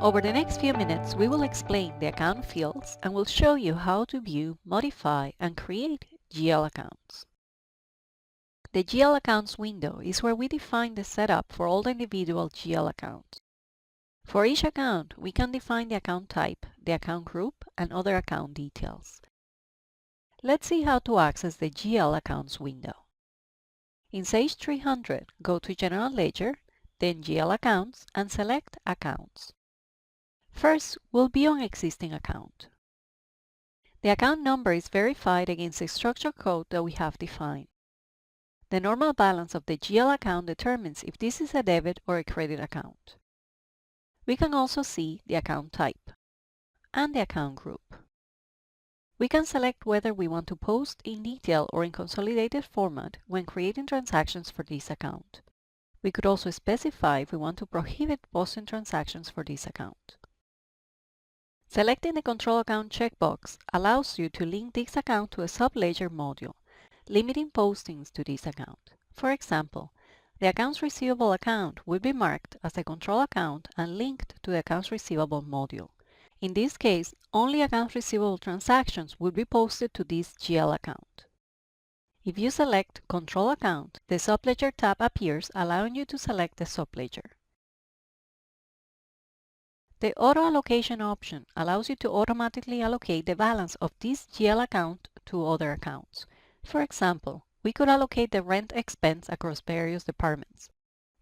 Over the next few minutes, we will explain the account fields and will show you how to view, modify, and create GL accounts. The GL accounts window is where we define the setup for all the individual GL accounts. For each account, we can define the account type, the account group, and other account details. Let's see how to access the GL accounts window. In Sage 300, go to General Ledger, then GL Accounts, and select Accounts. First, we'll view an existing account. The account number is verified against the structure code that we have defined. The normal balance of the GL account determines if this is a debit or a credit account. We can also see the account type and the account group. We can select whether we want to post in detail or in consolidated format when creating transactions for this account. We could also specify if we want to prohibit posting transactions for this account. Selecting the Control Account checkbox allows you to link this account to a subledger module, limiting postings to this account. For example, the Accounts Receivable account will be marked as a control account and linked to the Accounts Receivable module. In this case, only accounts receivable transactions will be posted to this GL account. If you select Control Account, the Subledger tab appears, allowing you to select the subledger. The Auto Allocation option allows you to automatically allocate the balance of this GL account to other accounts. For example, we could allocate the rent expense across various departments.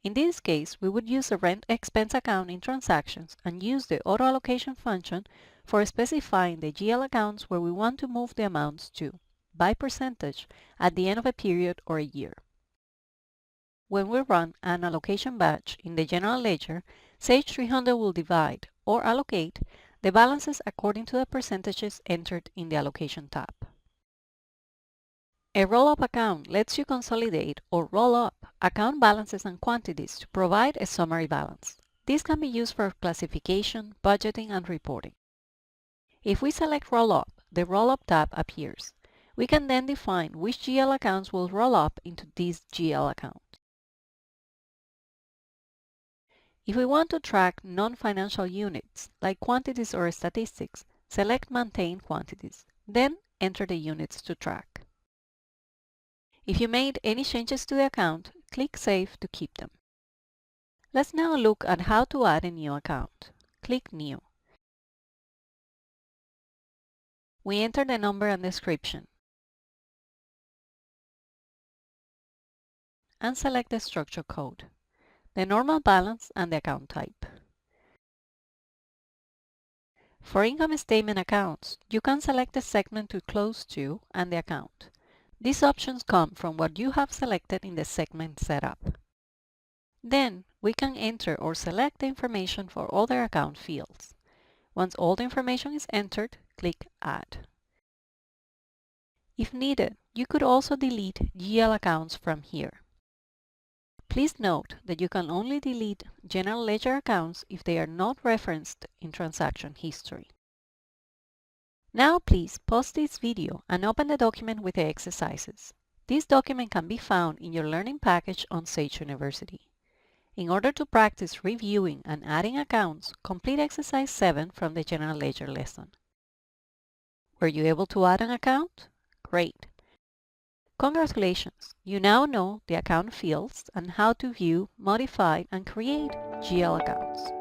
In this case, we would use the rent expense account in transactions and use the auto allocation function for specifying the GL accounts where we want to move the amounts to, by percentage, at the end of a period or a year. When we run an allocation batch in the General Ledger, Sage 300 will divide, or allocate, the balances according to the percentages entered in the Allocation tab. A roll-up account lets you consolidate or roll up account balances and quantities to provide a summary balance. This can be used for classification, budgeting, and reporting. If we select Roll Up, the Roll Up tab appears. We can then define which GL accounts will roll up into this GL account. If we want to track non-financial units, like quantities or statistics, select Maintain Quantities, then enter the units to track. If you made any changes to the account, click Save to keep them. Let's now look at how to add a new account. Click New. We enter the number and description, and select the structure code, the normal balance, and the account type. For income statement accounts, you can select the segment to close to and the account. These options come from what you have selected in the segment setup. Then, we can enter or select the information for other account fields. Once all the information is entered, click Add. If needed, you could also delete GL accounts from here. Please note that you can only delete General Ledger accounts if they are not referenced in transaction history. Now please pause this video and open the document with the exercises. This document can be found in your learning package on Sage University. In order to practice reviewing and adding accounts, complete exercise 7 from the General Ledger lesson. Were you able to add an account? Great! Congratulations! You now know the account fields and how to view, modify, and create GL accounts.